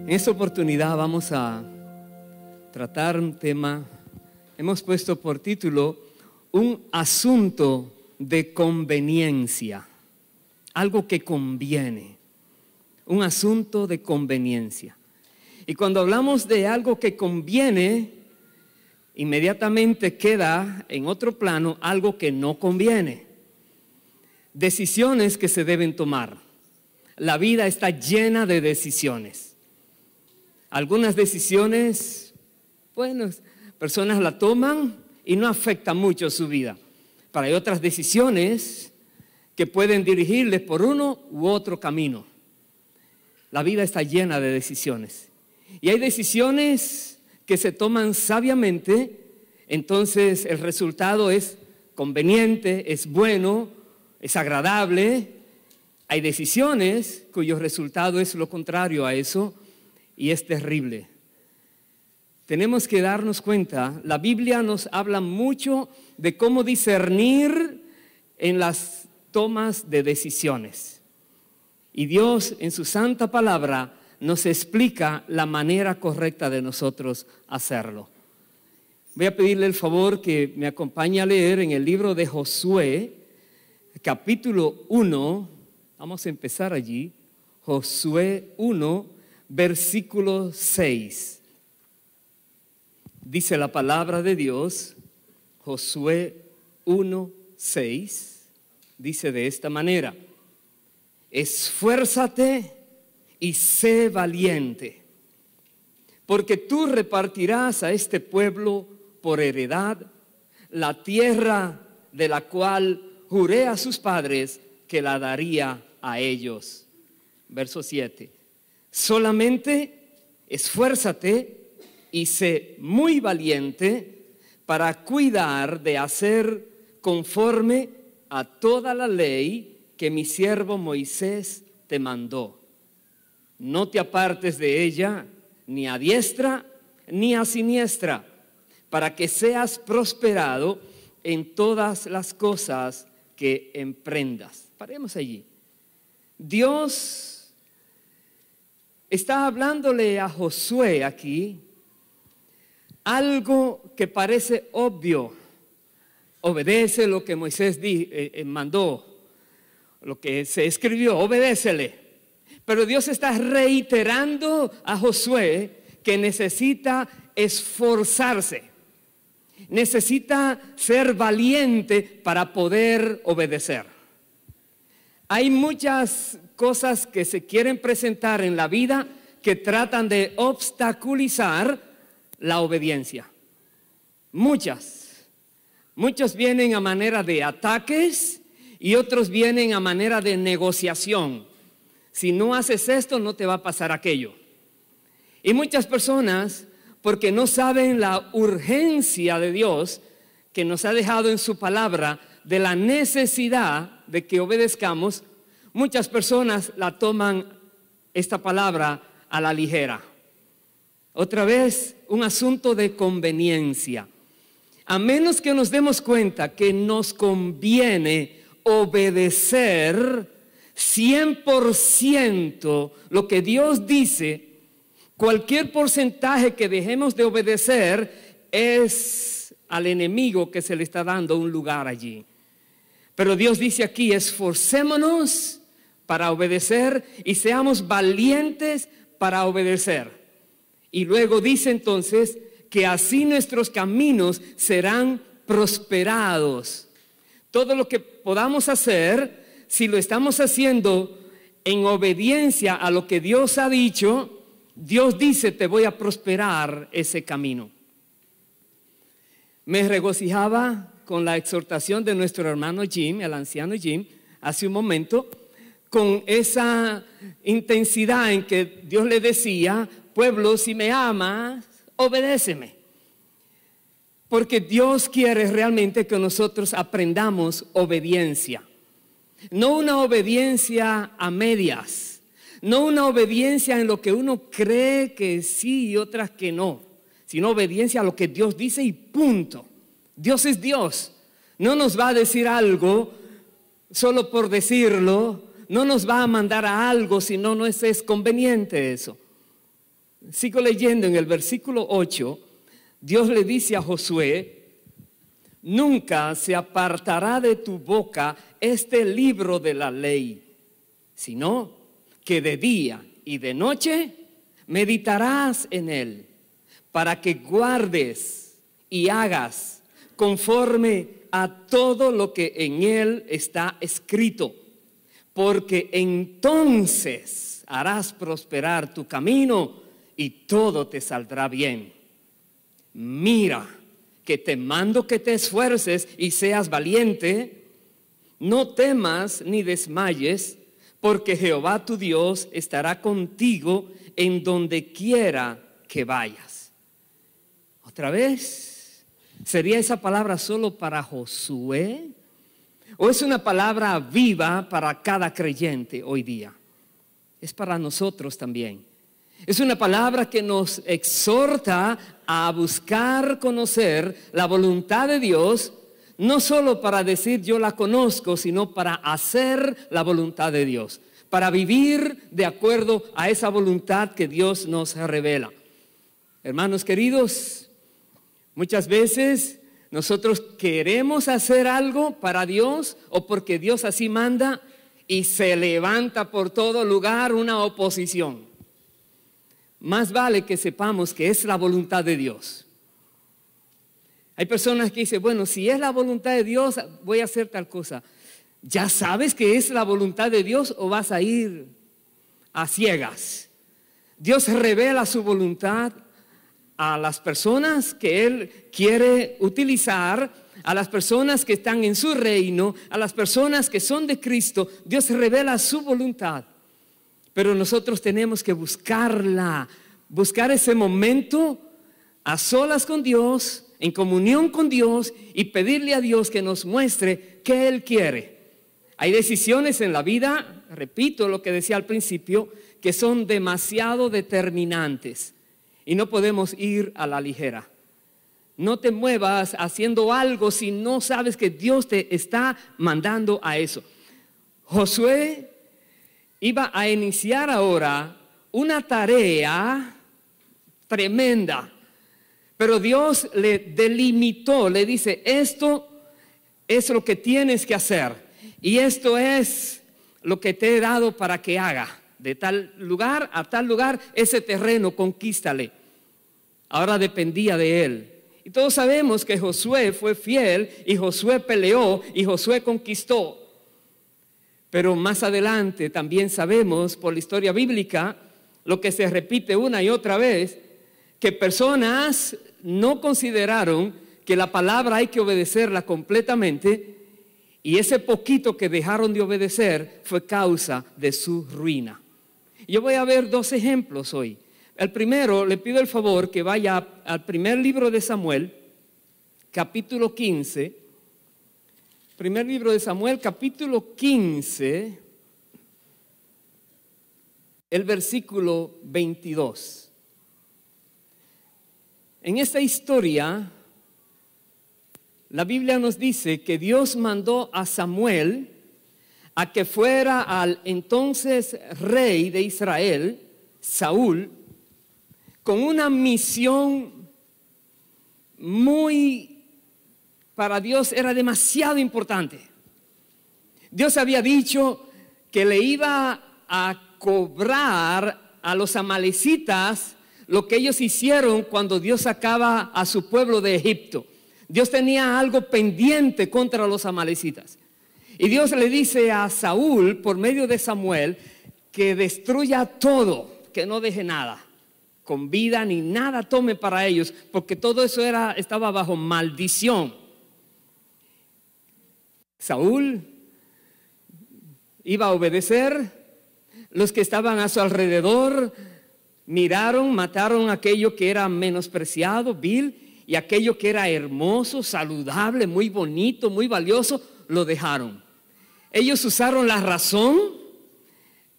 En esta oportunidad vamos a tratar un tema, hemos puesto por título, un asunto de conveniencia, algo que conviene, un asunto de conveniencia. Y cuando hablamos de algo que conviene, inmediatamente queda en otro plano algo que no conviene. Decisiones que se deben tomar. La vida está llena de decisiones. Algunas decisiones, bueno, personas la toman y no afecta mucho su vida. Pero hay otras decisiones que pueden dirigirles por uno u otro camino. La vida está llena de decisiones. Y hay decisiones que se toman sabiamente, entonces el resultado es conveniente, es bueno, es agradable. Hay decisiones cuyo resultado es lo contrario a eso y es terrible. Tenemos que darnos cuenta, la Biblia nos habla mucho de cómo discernir en las tomas de decisiones. Y Dios en su santa palabra nos explica la manera correcta de nosotros hacerlo. Voy a pedirle el favor que me acompañe a leer en el libro de Josué, capítulo 1, vamos a empezar allí, Josué 1, versículo 6. Dice la palabra de Dios, Josué 1, 6, dice de esta manera: esfuérzate y sé valiente, porque tú repartirás a este pueblo por heredad la tierra de la cual juré a sus padres que la daría a ellos. Verso 7. Solamente esfuérzate y sé muy valiente para cuidar de hacer conforme a toda la ley que mi siervo Moisés te mandó. No te apartes de ella ni a diestra ni a siniestra, para que seas prosperado en todas las cosas que emprendas. Paremos allí. Dios está hablándole a Josué aquí algo que parece obvio. Obedece lo que Moisés mandó, lo que se escribió, obedécele. Pero Dios está reiterando a Josué que necesita esforzarse, necesita ser valiente para poder obedecer. Hay muchas cosas que se quieren presentar en la vida que tratan de obstaculizar la obediencia. Muchos vienen a manera de ataques y otros vienen a manera de negociación. Si no haces esto, no te va a pasar aquello. Y muchas personas, porque no saben la urgencia de Dios que nos ha dejado en su palabra, de la necesidad de que obedezcamos, muchas personas la toman esta palabra a la ligera. Otra vez, un asunto de conveniencia. A menos que nos demos cuenta que nos conviene obedecer 100% lo que Dios dice, cualquier porcentaje que dejemos de obedecer es al enemigo que se le está dando un lugar allí. Pero Dios dice aquí, esforcémonos para obedecer y seamos valientes para obedecer. Y luego dice entonces que así nuestros caminos serán prosperados. Todo lo que podamos hacer, si lo estamos haciendo en obediencia a lo que Dios ha dicho, Dios dice, te voy a prosperar ese camino. Me regocijaba con la exhortación de nuestro hermano Jim, el anciano Jim, hace un momento, con esa intensidad en que Dios le decía, pueblo, si me amas, obedéceme. Porque Dios quiere realmente que nosotros aprendamos obediencia. No una obediencia a medias, no una obediencia en lo que uno cree que sí y otras que no, sino obediencia a lo que Dios dice y punto. Dios es Dios, no nos va a decir algo solo por decirlo, no nos va a mandar a algo si no es conveniente eso. Sigo leyendo en el versículo 8. Dios le dice a Josué: nunca se apartará de tu boca este libro de la ley, sino que de día y de noche meditarás en él, para que guardes y hagas conforme a todo lo que en él está escrito, porque entonces harás prosperar tu camino y todo te saldrá bien. Mira, que te mando que te esfuerces y seas valiente. No temas ni desmayes, porque Jehová tu Dios estará contigo en donde quiera que vayas. Otra vez, ¿sería esa palabra solo para Josué? ¿O es una palabra viva para cada creyente hoy día? Es para nosotros también. Es una palabra que nos exhorta a buscar conocer la voluntad de Dios, no solo para decir yo la conozco, sino para hacer la voluntad de Dios, para vivir de acuerdo a esa voluntad que Dios nos revela. Hermanos queridos, muchas veces nosotros queremos hacer algo para Dios o porque Dios así manda y se levanta por todo lugar una oposición. Más vale que sepamos que es la voluntad de Dios. Hay personas que dicen, bueno, si es la voluntad de Dios, voy a hacer tal cosa. ¿Ya sabes que es la voluntad de Dios o vas a ir a ciegas? Dios revela su voluntad a las personas que Él quiere utilizar, a las personas que están en su reino, a las personas que son de Cristo. Dios revela su voluntad. Pero nosotros tenemos que buscarla, buscar ese momento a solas con Dios, en comunión con Dios y pedirle a Dios que nos muestre qué Él quiere. Hay decisiones en la vida, repito lo que decía al principio, que son demasiado determinantes y no podemos ir a la ligera. No te muevas haciendo algo si no sabes que Dios te está mandando a eso. Josué iba a iniciar ahora una tarea tremenda, pero Dios le delimitó, le dice, esto es lo que tienes que hacer y esto es lo que te he dado para que haga. De tal lugar a tal lugar, ese terreno conquístale. Ahora dependía de él. Y todos sabemos que Josué fue fiel y Josué peleó y Josué conquistó. Pero más adelante también sabemos por la historia bíblica, lo que se repite una y otra vez, que personas no consideraron que la palabra hay que obedecerla completamente y ese poquito que dejaron de obedecer fue causa de su ruina. Yo voy a ver dos ejemplos hoy. El primero, le pido el favor que vaya al primer libro de Samuel, capítulo 15. Primer libro de Samuel, capítulo 15, el versículo 22. En esta historia, la Biblia nos dice que Dios mandó a Samuel a que fuera al entonces rey de Israel, Saúl, con una misión para Dios era demasiado importante. Dios había dicho que le iba a cobrar a los amalecitas lo que ellos hicieron cuando Dios sacaba a su pueblo de Egipto. Dios tenía algo pendiente contra los amalecitas. Y Dios le dice a Saúl, por medio de Samuel, que destruya todo, que no deje nada, con vida ni nada tome para ellos, porque todo eso estaba bajo maldición. Saúl iba a obedecer. Los que estaban a su alrededor miraron, mataron aquello que era menospreciado, vil, y aquello que era hermoso, saludable, muy bonito, muy valioso, lo dejaron. Ellos usaron la razón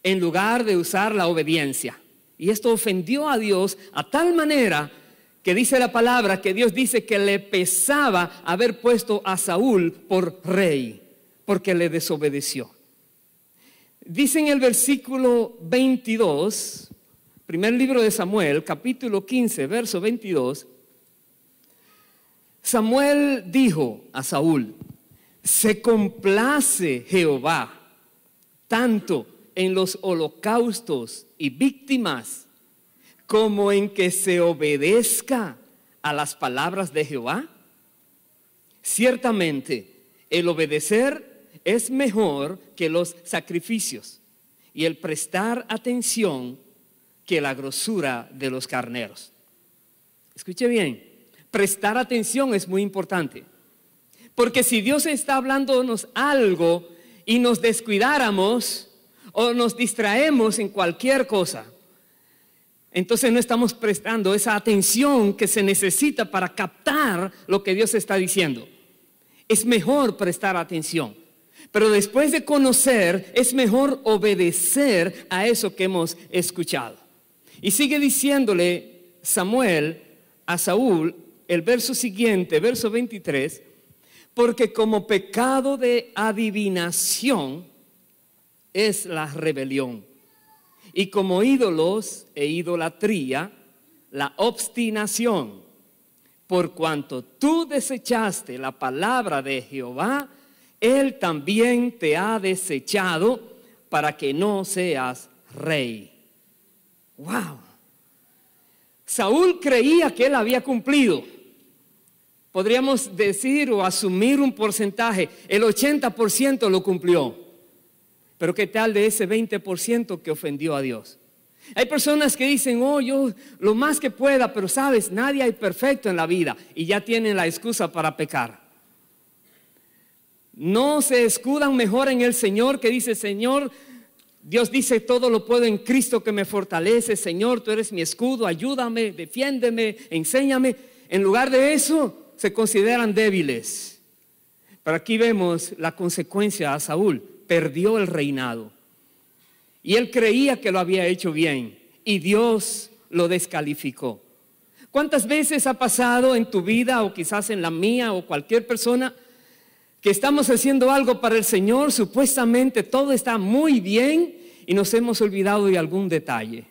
en lugar de usar la obediencia. Y esto ofendió a Dios a tal manera que dice la palabra que Dios dice que le pesaba haber puesto a Saúl por rey, porque le desobedeció. Dice en el versículo 22 Primer libro de Samuel, capítulo 15, verso 22. Samuel dijo a Saúl: se complace Jehová tanto en los holocaustos y víctimas como en que se obedezca a las palabras de Jehová. Ciertamente, el obedecer es mejor que los sacrificios y el prestar atención que la grosura de los carneros. Escuche bien, prestar atención es muy importante, porque si Dios está hablándonos algo y nos descuidáramos o nos distraemos en cualquier cosa, entonces no estamos prestando esa atención que se necesita para captar lo que Dios está diciendo. Es mejor prestar atención, pero después de conocer, es mejor obedecer a eso que hemos escuchado. Y sigue diciéndole Samuel a Saúl, el verso siguiente, verso 23, porque como pecado de adivinación es la rebelión, y como ídolos e idolatría, la obstinación. Por cuanto tú desechaste la palabra de Jehová, Él también te ha desechado para que no seas rey. ¡Wow! Saúl creía que él había cumplido. Podríamos decir o asumir un porcentaje, el 80% lo cumplió. Pero ¿qué tal de ese 20% que ofendió a Dios? Hay personas que dicen: oh, yo lo más que pueda, pero sabes, nadie hay perfecto en la vida, y ya tienen la excusa para pecar. No se escudan mejor en el Señor, que dice: Señor, Dios dice: todo lo puedo en Cristo que me fortalece. Señor, tú eres mi escudo, ayúdame, defiéndeme, enséñame. En lugar de eso, se consideran débiles. Pero aquí vemos la consecuencia a Saúl: perdió el reinado. Y él creía que lo había hecho bien, y Dios lo descalificó. ¿Cuántas veces ha pasado en tu vida, o quizás en la mía, o cualquier persona, que estamos haciendo algo para el Señor, supuestamente todo está muy bien, y nos hemos olvidado de algún detalle?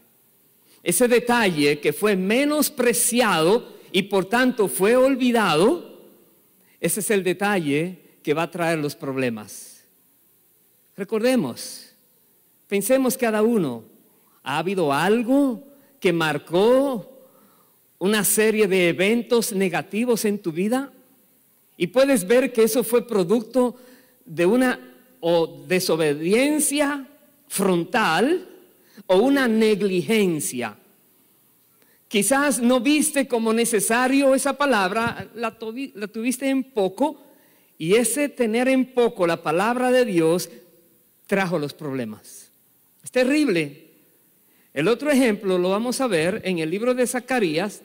Ese detalle que fue menospreciado y por tanto fue olvidado, ese es el detalle que va a traer los problemas. Recordemos, pensemos cada uno: ¿ha habido algo que marcó una serie de eventos negativos en tu vida? Y puedes ver que eso fue producto de una desobediencia frontal o una negligencia. Quizás no viste como necesario esa palabra, la tuviste en poco, y ese tener en poco la palabra de Dios trajo los problemas. Es terrible. El otro ejemplo lo vamos a ver en el libro de Zacarías.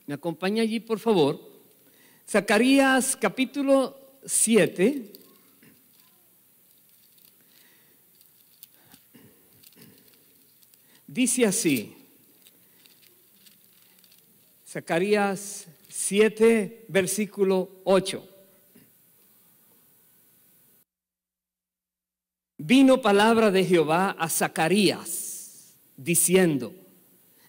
Me acompaña allí, por favor. Zacarías capítulo 7. Dice así. Zacarías 7, versículo 8. Vino palabra de Jehová a Zacarías, diciendo: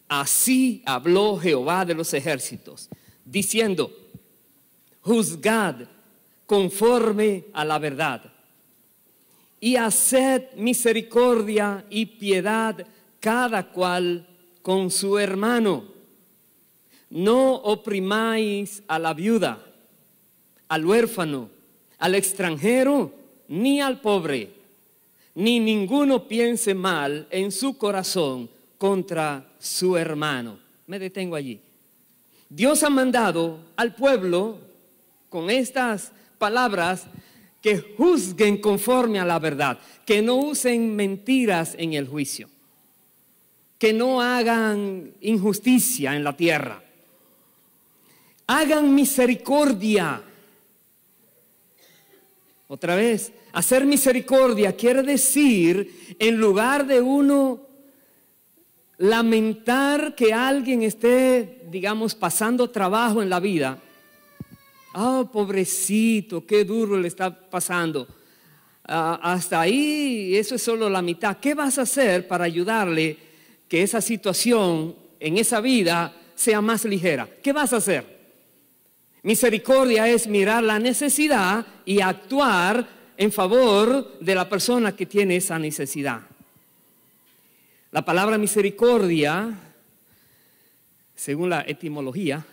así habló Jehová de los ejércitos, diciendo: juzgad conforme a la verdad, y haced misericordia y piedad cada cual con su hermano. No oprimáis a la viuda, al huérfano, al extranjero, ni al pobre, ni ninguno piense mal en su corazón contra su hermano. Me detengo allí. Dios ha mandado al pueblo con estas palabras que juzguen conforme a la verdad, que no usen mentiras en el juicio, que no hagan injusticia en la tierra, hagan misericordia. Otra vez, hacer misericordia quiere decir, en lugar de uno lamentar que alguien esté, digamos, pasando trabajo en la vida, oh, pobrecito, qué duro le está pasando, hasta ahí eso es solo la mitad. ¿Qué vas a hacer para ayudarle que esa situación en esa vida sea más ligera. ¿Qué vas a hacer? Misericordia es mirar la necesidad y actuar en favor de la persona que tiene esa necesidad. La palabra misericordia, según la etimología,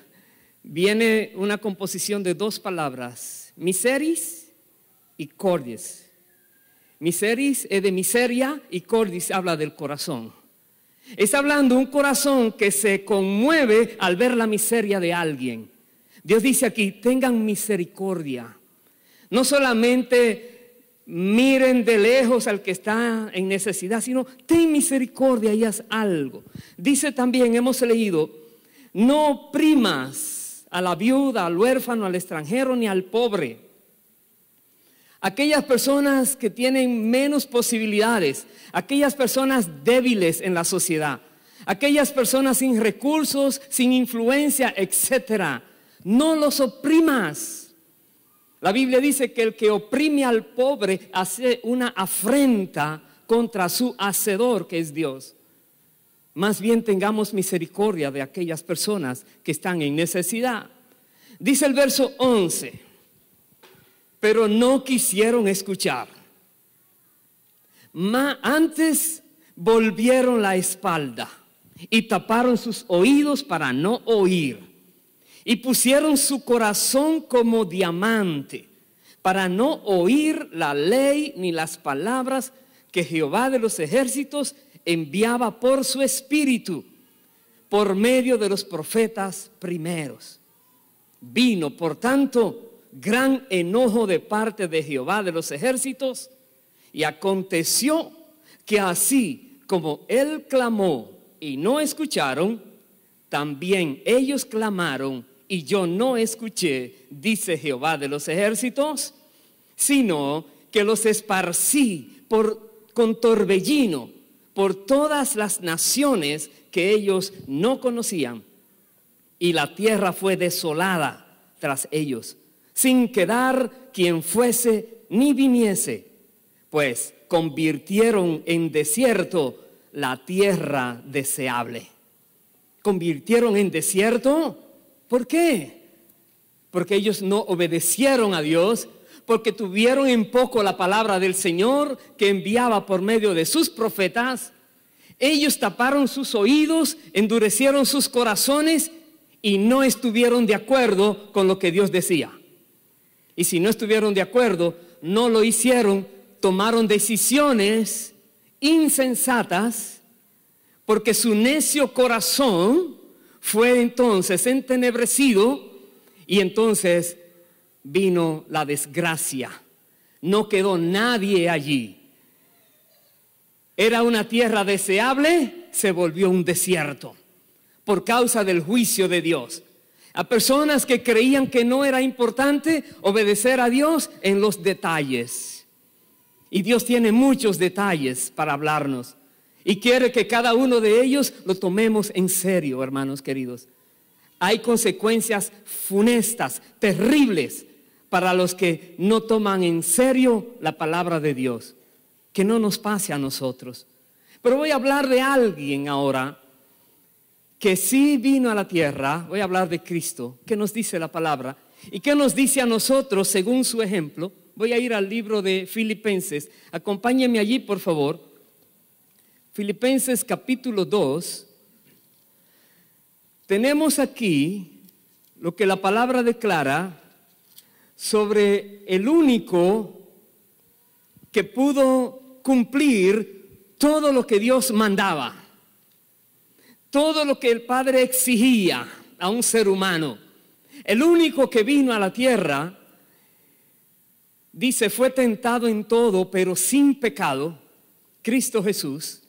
viene una composición de dos palabras, miseris y cordis. Miseris es de miseria y cordis habla del corazón. Está hablando de un corazón que se conmueve al ver la miseria de alguien. Dios dice aquí, tengan misericordia. No solamente miren de lejos al que está en necesidad, sino ten misericordia y haz algo. Dice también, hemos leído, no oprimas a la viuda, al huérfano, al extranjero ni al pobre. Aquellas personas que tienen menos posibilidades, aquellas personas débiles en la sociedad, aquellas personas sin recursos, sin influencia, etcétera. No los oprimas. La Biblia dice que el que oprime al pobre hace una afrenta contra su hacedor, que es Dios. Más bien tengamos misericordia de aquellas personas que están en necesidad. Dice el verso 11, pero no quisieron escuchar. Antes volvieron la espalda y taparon sus oídos para no oír. Y pusieron su corazón como diamante para no oír la ley ni las palabras que Jehová de los ejércitos enviaba por su espíritu, por medio de los profetas primeros. Vino, por tanto, gran enojo de parte de Jehová de los ejércitos, y aconteció que así como él clamó y no escucharon, también ellos clamaron y yo no escuché, dice Jehová de los ejércitos, sino que los esparcí con torbellino por todas las naciones que ellos no conocían. Y la tierra fue desolada tras ellos, sin quedar quien fuese ni viniese, pues convirtieron en desierto la tierra deseable. Convirtieron en desierto. ¿Por qué? Porque ellos no obedecieron a Dios, porque tuvieron en poco la palabra del Señor que enviaba por medio de sus profetas. Ellos taparon sus oídos, endurecieron sus corazones y no estuvieron de acuerdo con lo que Dios decía. Y si no estuvieron de acuerdo, no lo hicieron, tomaron decisiones insensatas, porque su necio corazón fue entonces entenebrecido y entonces vino la desgracia. No quedó nadie allí. Era una tierra deseable, se volvió un desierto por causa del juicio de Dios. A personas que creían que no era importante obedecer a Dios en los detalles. Y Dios tiene muchos detalles para hablarnos. Y quiere que cada uno de ellos lo tomemos en serio, hermanos queridos. Hay consecuencias funestas, terribles, para los que no toman en serio la palabra de Dios. Que no nos pase a nosotros. Pero voy a hablar de alguien ahora que sí vino a la tierra. Voy a hablar de Cristo. ¿Qué nos dice la palabra? ¿Y qué nos dice a nosotros según su ejemplo? Voy a ir al libro de Filipenses. Acompáñenme allí, por favor. Filipenses capítulo 2, tenemos aquí lo que la palabra declara sobre el único que pudo cumplir todo lo que Dios mandaba, todo lo que el Padre exigía a un ser humano. El único que vino a la tierra, dice, fue tentado en todo, pero sin pecado, Cristo Jesús.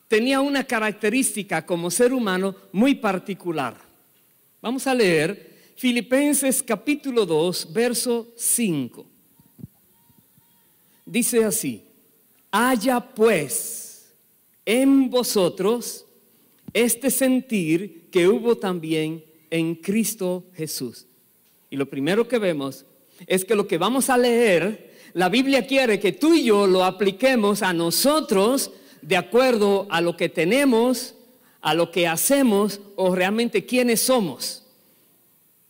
Tenía una característica como ser humano muy particular. Vamos a leer Filipenses capítulo 2, verso 5. Dice así: haya pues en vosotros este sentir que hubo también en Cristo Jesús. Y lo primero que vemos es que lo que vamos a leer, la Biblia quiere que tú y yo lo apliquemos a nosotros de acuerdo a lo que tenemos, a lo que hacemos o realmente quiénes somos.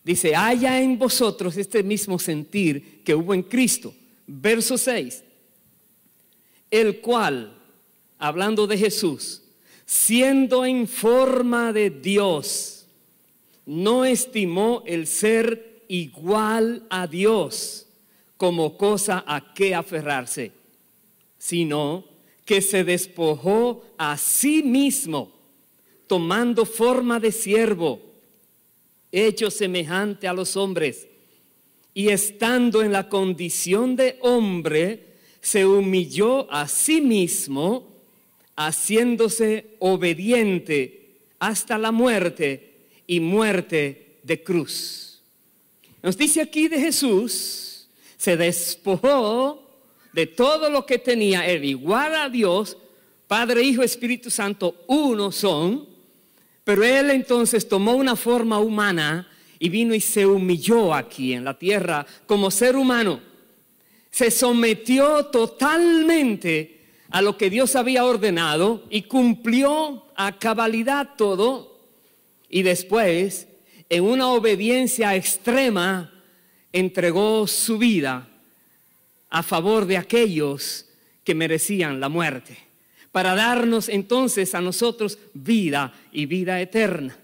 Dice, haya en vosotros este mismo sentir que hubo en Cristo. Verso 6. El cual, hablando de Jesús, siendo en forma de Dios, no estimó el ser igual a Dios como cosa a que aferrarse, sino que se despojó a sí mismo, tomando forma de siervo, hecho semejante a los hombres, y estando en la condición de hombre, se humilló a sí mismo, haciéndose obediente hasta la muerte y muerte de cruz. Nos dice aquí de Jesús, se despojó de todo lo que tenía, él igual a Dios, Padre, Hijo, Espíritu Santo, uno son, pero él entonces tomó una forma humana y vino y se humilló aquí en la tierra como ser humano. Se sometió totalmente a lo que Dios había ordenado y cumplió a cabalidad todo. Y después, en una obediencia extrema, entregó su vida a favor de aquellos que merecían la muerte, para darnos entonces a nosotros vida y vida eterna.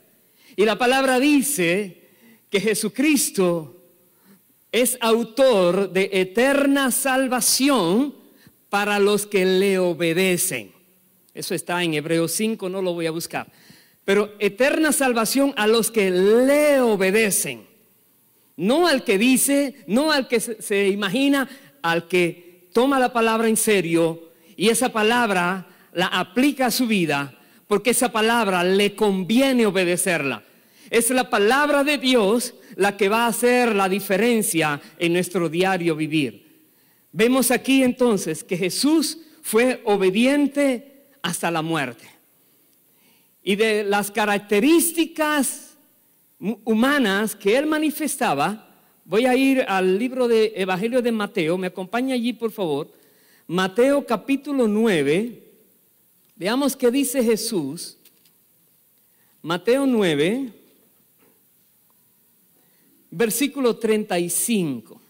Y la palabra dice que Jesucristo es autor de eterna salvación para los que le obedecen. Eso está en Hebreos 5, no lo voy a buscar. Pero eterna salvación a los que le obedecen. No al que dice, no al que se imagina, al que toma la palabra en serio y esa palabra la aplica a su vida, porque esa palabra le conviene obedecerla. Es la palabra de Dios la que va a hacer la diferencia en nuestro diario vivir. Vemos aquí entonces que Jesús fue obediente hasta la muerte. Y de las características humanas que él manifestaba, voy a ir al libro de Evangelio de Mateo, me acompaña allí por favor. Mateo capítulo 9, veamos qué dice Jesús. Mateo 9, versículo 35.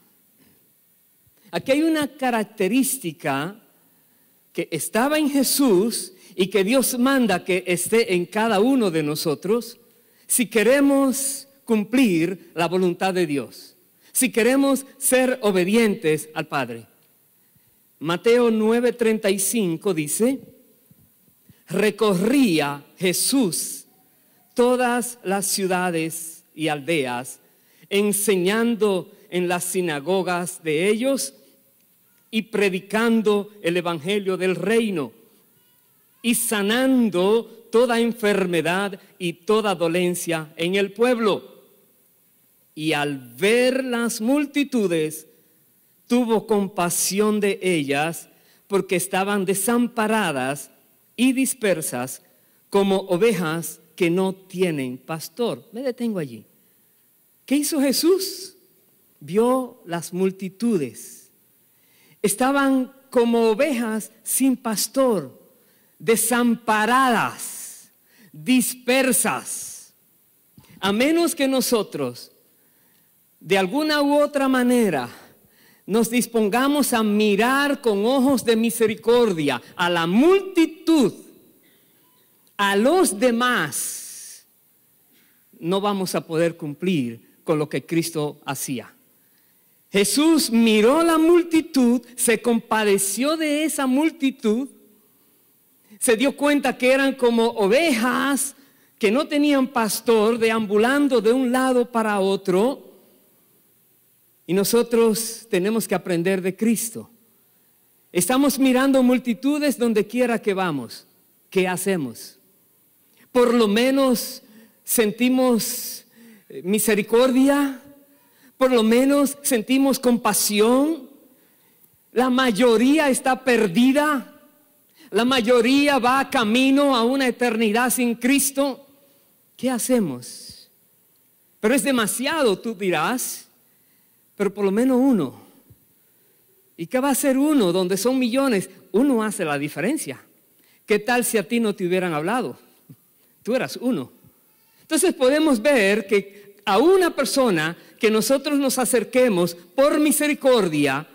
Aquí hay una característica que estaba en Jesús y que Dios manda que esté en cada uno de nosotros si queremos cumplir la voluntad de Dios, si queremos ser obedientes al Padre. Mateo 9:35 dice, recorría Jesús todas las ciudades y aldeas, enseñando en las sinagogas de ellos y predicando el evangelio del reino y sanando toda enfermedad y toda dolencia en el pueblo. Y al ver las multitudes, tuvo compasión de ellas, porque estaban desamparadas y dispersas como ovejas que no tienen pastor. Me detengo allí. ¿Qué hizo Jesús? Vio las multitudes. Estaban como ovejas sin pastor, desamparadas, dispersas. A menos que nosotros, de alguna u otra manera, nos dispongamos a mirar con ojos de misericordia a la multitud, a los demás, no vamos a poder cumplir con lo que Cristo hacía. Jesús miró la multitud, se compadeció de esa multitud, se dio cuenta que eran como ovejas que no tenían pastor, deambulando de un lado para otro. Y nosotros tenemos que aprender de Cristo. Estamos mirando multitudes donde quiera que vamos. ¿Qué hacemos? Por lo menos sentimos misericordia, por lo menos sentimos compasión. La mayoría está perdida, la mayoría va camino a una eternidad sin Cristo. ¿Qué hacemos? Pero es demasiado, tú dirás. Pero por lo menos uno. ¿Y qué va a hacer uno donde son millones? Uno hace la diferencia. ¿Qué tal si a ti no te hubieran hablado? Tú eras uno. Entonces podemos ver que a una persona que nosotros nos acerquemos por misericordia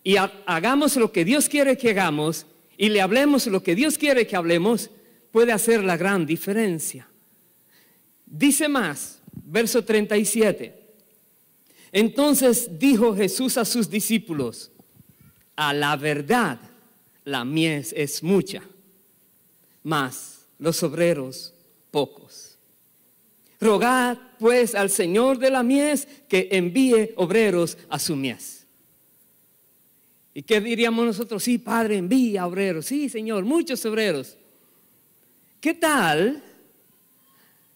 y hagamos lo que Dios quiere que hagamos y le hablemos lo que Dios quiere que hablemos, puede hacer la gran diferencia. Dice más, verso 37. Entonces dijo Jesús a sus discípulos: a la verdad, la mies es mucha, mas los obreros pocos. Rogad pues al Señor de la mies que envíe obreros a su mies. ¿Y qué diríamos nosotros? Sí, Padre, envía obreros. Sí, Señor, muchos obreros. ¿Qué tal?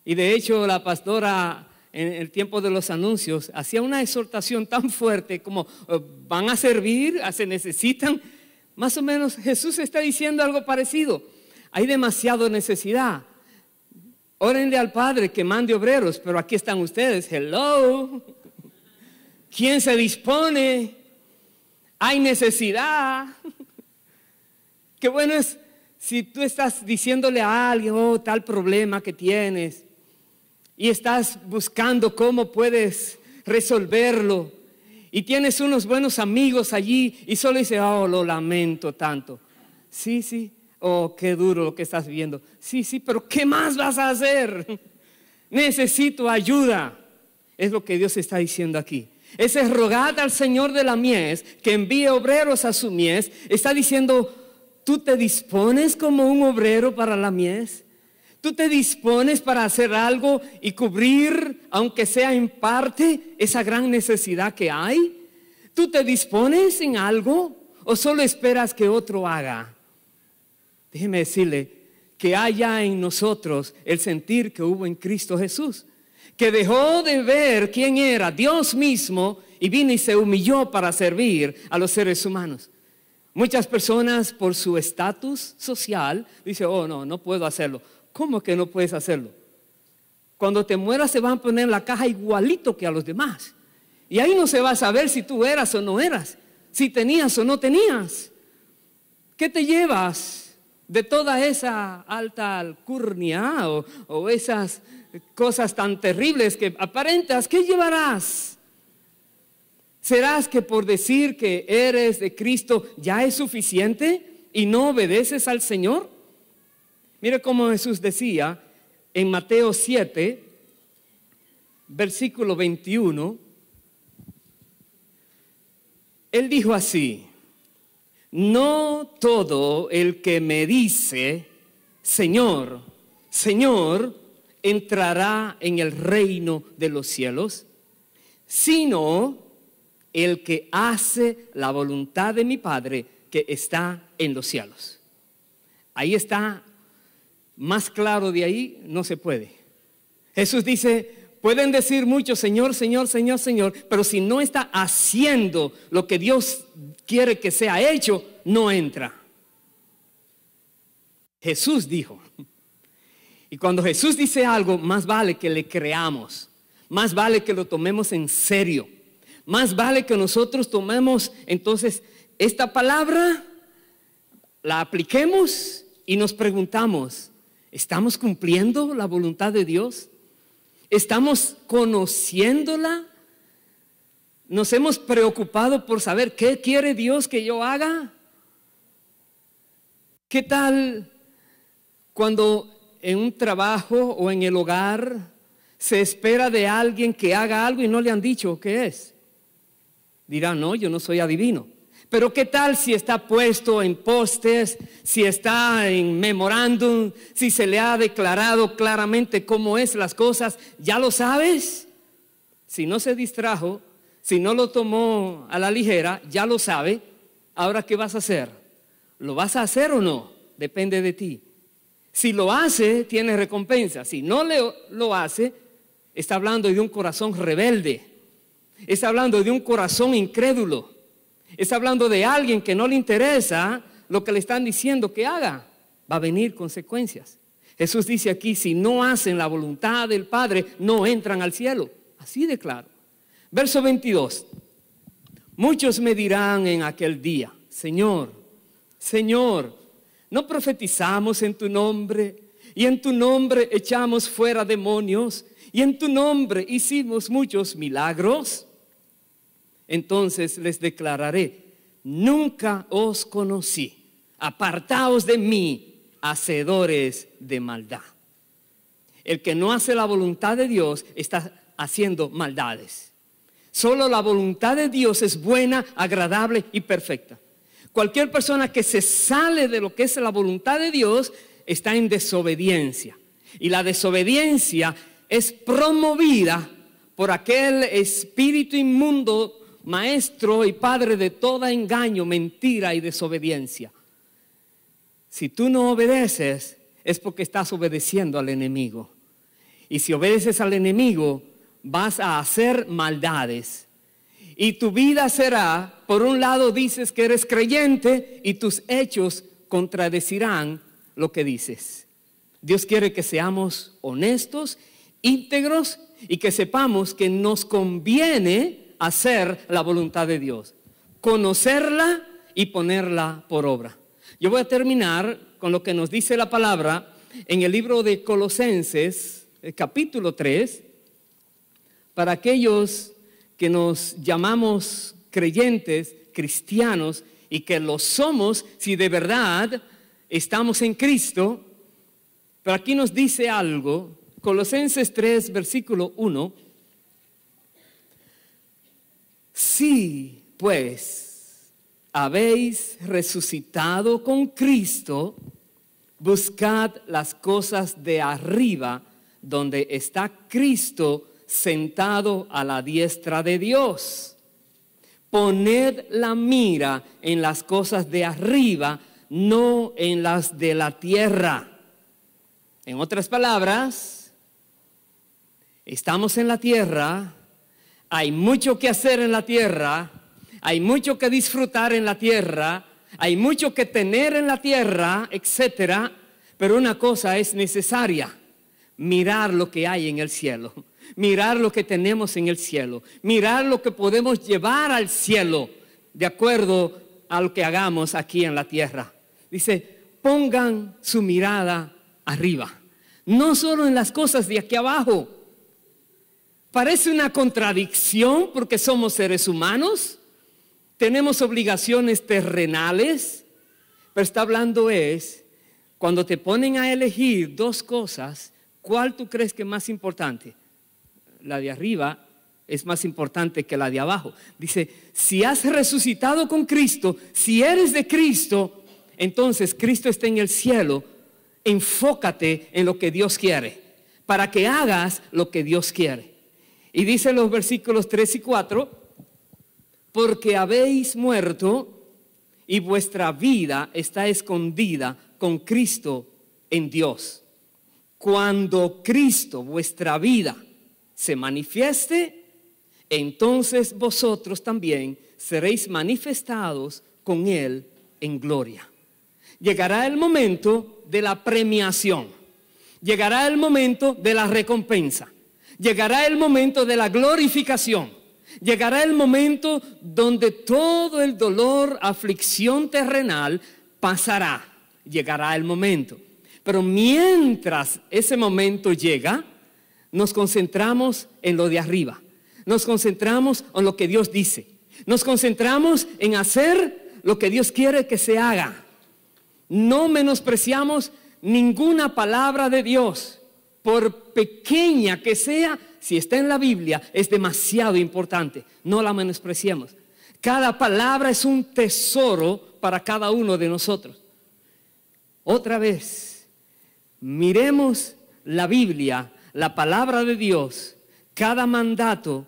Y de hecho la pastora en el tiempo de los anuncios hacía una exhortación tan fuerte como van a servir, se necesitan. Más o menos Jesús está diciendo algo parecido. Hay demasiada necesidad. Órenle al Padre que mande obreros, pero aquí están ustedes. Hello. ¿Quién se dispone? Hay necesidad. Qué bueno es si tú estás diciéndole a alguien, oh, tal problema que tienes, y estás buscando cómo puedes resolverlo, y tienes unos buenos amigos allí, y solo dices, oh, lo lamento tanto. Sí, sí. Oh, qué duro lo que estás viviendo. Sí, sí, pero ¿qué más vas a hacer? Necesito ayuda. Es lo que Dios está diciendo aquí. Ese rogad al Señor de la mies que envíe obreros a su mies. Está diciendo, ¿tú te dispones como un obrero para la mies? ¿Tú te dispones para hacer algo y cubrir, aunque sea en parte, esa gran necesidad que hay? ¿Tú te dispones en algo o solo esperas que otro haga? Déjeme decirle que haya en nosotros el sentir que hubo en Cristo Jesús, que dejó de ver quién era Dios mismo y vino y se humilló para servir a los seres humanos. Muchas personas por su estatus social dicen, oh no, no puedo hacerlo. ¿Cómo que no puedes hacerlo? Cuando te mueras se van a poner en la caja igualito que a los demás. Y ahí no se va a saber si tú eras o no eras, si tenías o no tenías. ¿Qué te llevas de toda esa alta alcurnia o esas cosas tan terribles que aparentas? ¿Qué llevarás? ¿Serás que por decir que eres de Cristo ya es suficiente y no obedeces al Señor? Mire cómo Jesús decía en Mateo 7, versículo 21. Él dijo así: no todo el que me dice, Señor, Señor, entrará en el reino de los cielos, sino el que hace la voluntad de mi Padre que está en los cielos. Ahí está, más claro de ahí no se puede. Jesús dice, pueden decir muchos, Señor, Señor, Señor, Señor, pero si no está haciendo lo que Dios quiere que sea hecho, no entra. Jesús dijo. Y cuando Jesús dice algo, más vale que le creamos, más vale que lo tomemos en serio, más vale que nosotros tomemos entonces esta palabra, la apliquemos y nos preguntamos, ¿estamos cumpliendo la voluntad de Dios? ¿Estamos conociéndola? ¿Nos hemos preocupado por saber qué quiere Dios que yo haga? ¿Qué tal cuando en un trabajo o en el hogar se espera de alguien que haga algo y no le han dicho qué es? Dirán, no, yo no soy adivino. Pero ¿qué tal si está puesto en postes, si está en memorándum, si se le ha declarado claramente cómo es las cosas? ¿Ya lo sabes? Si no se distrajo, si no lo tomó a la ligera, ya lo sabe. Ahora, ¿qué vas a hacer? ¿Lo vas a hacer o no? Depende de ti. Si lo hace, tiene recompensa. Si no lo hace, está hablando de un corazón rebelde. Está hablando de un corazón incrédulo. Está hablando de alguien que no le interesa lo que le están diciendo que haga. Va a venir consecuencias. Jesús dice aquí, si no hacen la voluntad del Padre, no entran al cielo. Así de claro. Verso 22. Muchos me dirán en aquel día, Señor, Señor, ¿No profetizamos en tu nombre? Y en tu nombre echamos fuera demonios. Y en tu nombre hicimos muchos milagros. Entonces les declararé: nunca os conocí. Apartaos de mí, hacedores de maldad. El que no hace la voluntad de Dios está haciendo maldades. Solo la voluntad de Dios es buena, agradable y perfecta. Cualquier persona que se sale de lo que es la voluntad de Dios está en desobediencia. Y la desobediencia es promovida por aquel espíritu inmundo, maestro y padre de todo engaño, mentira y desobediencia. Si tú no obedeces, es porque estás obedeciendo al enemigo. Y si obedeces al enemigo, vas a hacer maldades. Y tu vida será, por un lado dices que eres creyente y tus hechos contradecirán lo que dices. Dios quiere que seamos honestos, íntegros y que sepamos que nos conviene hacer la voluntad de Dios, conocerla y ponerla por obra. Yo voy a terminar con lo que nos dice la palabra en el libro de Colosenses, capítulo 3, para aquellos que nos llamamos creyentes, cristianos, y que lo somos si de verdad estamos en Cristo. Pero aquí nos dice algo, Colosenses 3, versículo 1. Si pues habéis resucitado con Cristo, buscad las cosas de arriba, donde está Cristo sentado a la diestra de Dios. Poned la mira en las cosas de arriba, no en las de la tierra. En otras palabras, estamos en la tierra, hay mucho que hacer en la tierra, hay mucho que disfrutar en la tierra, hay mucho que tener en la tierra, etcétera. Pero una cosa es necesaria: mirar lo que hay en el cielo, mirar lo que tenemos en el cielo, mirar lo que podemos llevar al cielo de acuerdo a lo que hagamos aquí en la tierra. Dice: pongan su mirada arriba, no solo en las cosas de aquí abajo. Parece una contradicción porque somos seres humanos, tenemos obligaciones terrenales, pero está hablando es, cuando te ponen a elegir dos cosas, ¿cuál tú crees que es más importante? La de arriba es más importante que la de abajo. Dice: si has resucitado con Cristo, si eres de Cristo, entonces Cristo está en el cielo. Enfócate en lo que Dios quiere, para que hagas lo que Dios quiere. Y dice los versículos 3 y 4, porque habéis muerto y vuestra vida está escondida con Cristo en Dios. Cuando Cristo, vuestra vida, se manifieste, entonces vosotros también seréis manifestados con Él en gloria. Llegará el momento de la premiación, llegará el momento de la recompensa, llegará el momento de la glorificación, llegará el momento donde todo el dolor, aflicción terrenal pasará. Llegará el momento. Pero mientras ese momento llega, nos concentramos en lo de arriba. Nos concentramos en lo que Dios dice. Nos concentramos en hacer lo que Dios quiere que se haga. No menospreciamos ninguna palabra de Dios, por pequeña que sea. Si está en la Biblia, es demasiado importante. No la menospreciemos. Cada palabra es un tesoro para cada uno de nosotros. Otra vez, miremos la Biblia, la palabra de Dios, cada mandato,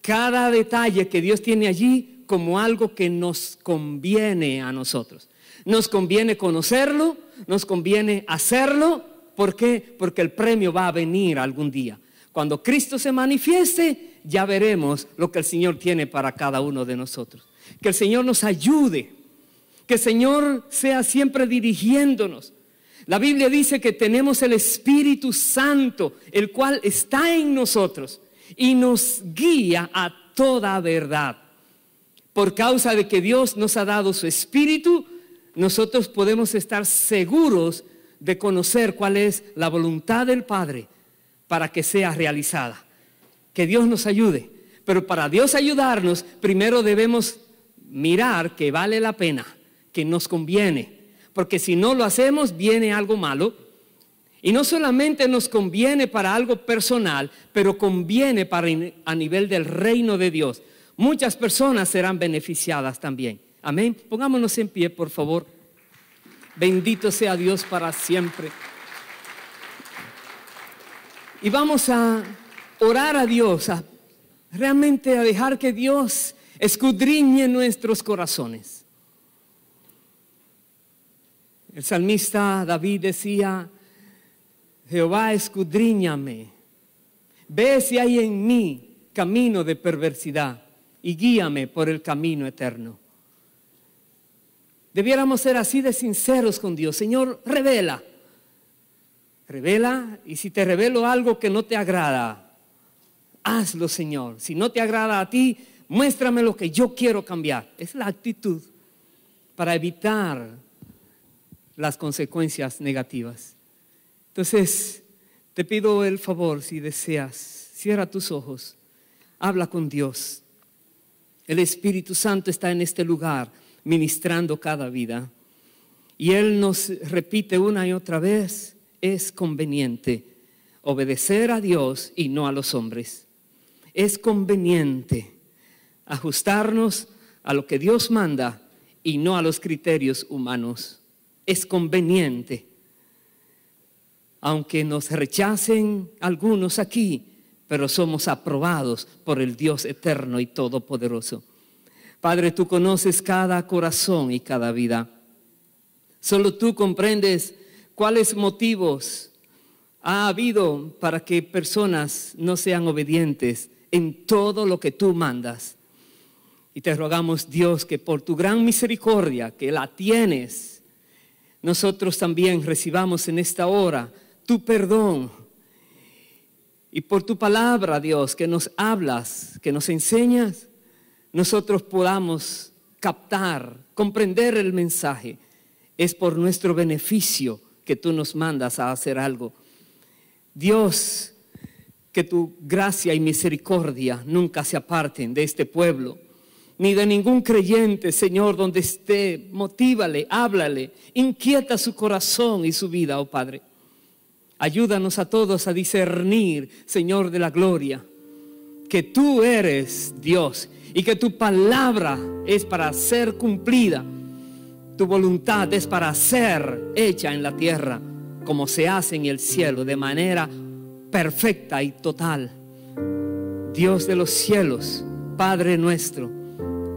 cada detalle que Dios tiene allí como algo que nos conviene a nosotros. Nos conviene conocerlo, nos conviene hacerlo. ¿Por qué? Porque el premio va a venir algún día. Cuando Cristo se manifieste, ya veremos lo que el Señor tiene para cada uno de nosotros. Que el Señor nos ayude, que el Señor sea siempre dirigiéndonos. La Biblia dice que tenemos el Espíritu Santo, el cual está en nosotros y nos guía a toda verdad. Por causa de que Dios nos ha dado su Espíritu, nosotros podemos estar seguros de conocer cuál es la voluntad del Padre para que sea realizada. Que Dios nos ayude. Pero para Dios ayudarnos, primero debemos mirar que vale la pena, que nos conviene. Porque si no lo hacemos, viene algo malo. Y no solamente nos conviene para algo personal, pero conviene a nivel del reino de Dios. Muchas personas serán beneficiadas también. Amén. Pongámonos en pie, por favor. Bendito sea Dios para siempre. Y vamos a orar a Dios, realmente a dejar que Dios escudriñe nuestros corazones. El salmista David decía: Jehová, escudriñame, ve si hay en mí camino de perversidad y guíame por el camino eterno. Debiéramos ser así de sinceros con Dios. Señor, revela, y si te revelo algo que no te agrada, hazlo, Señor. Si no te agrada a ti, muéstrame lo que yo quiero cambiar. Es la actitud para evitar las consecuencias negativas. Entonces, te pido el favor, si deseas, cierra tus ojos, habla con Dios. El Espíritu Santo está en este lugar, ministrando cada vida. Y Él nos repite una y otra vez: es conveniente obedecer a Dios y no a los hombres. Es conveniente ajustarnos a lo que Dios manda y no a los criterios humanos. Es conveniente. Aunque nos rechacen algunos aquí, pero somos aprobados por el Dios eterno y todopoderoso. Padre, tú conoces cada corazón y cada vida. Solo tú comprendes cuáles motivos ha habido para que personas no sean obedientes en todo lo que tú mandas. Y te rogamos, Dios, que por tu gran misericordia, que la tienes, nosotros también recibamos en esta hora tu perdón. Y por tu palabra, Dios, que nos hablas, que nos enseñas, nosotros podamos captar, comprender el mensaje. Es por nuestro beneficio que tú nos mandas a hacer algo. Dios, que tu gracia y misericordia nunca se aparten de este pueblo, ni de ningún creyente, Señor, donde esté. Motívale, háblale, inquieta su corazón y su vida, oh Padre. Ayúdanos a todos a discernir, Señor de la gloria, que tú eres Dios y que tu palabra es para ser cumplida. Tu voluntad es para ser hecha en la tierra como se hace en el cielo, de manera perfecta y total. Dios de los cielos, Padre nuestro,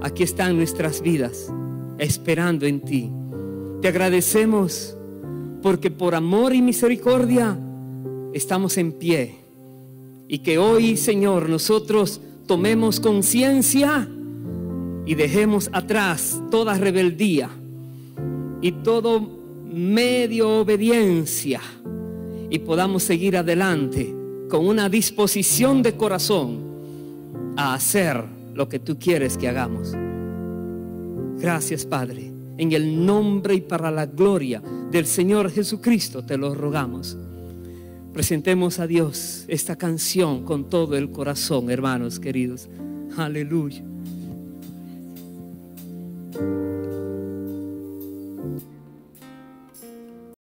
aquí están nuestras vidas esperando en ti. Te agradecemos porque por amor y misericordia estamos en pie. Y que hoy, Señor, nosotros tomemos conciencia y dejemos atrás toda rebeldía y todo medio obediencia, y podamos seguir adelante con una disposición de corazón a hacer lo que tú quieres que hagamos. Gracias, Padre. En el nombre y para la gloria del Señor Jesucristo te lo rogamos. Presentemos a Dios esta canción con todo el corazón, hermanos queridos. Aleluya.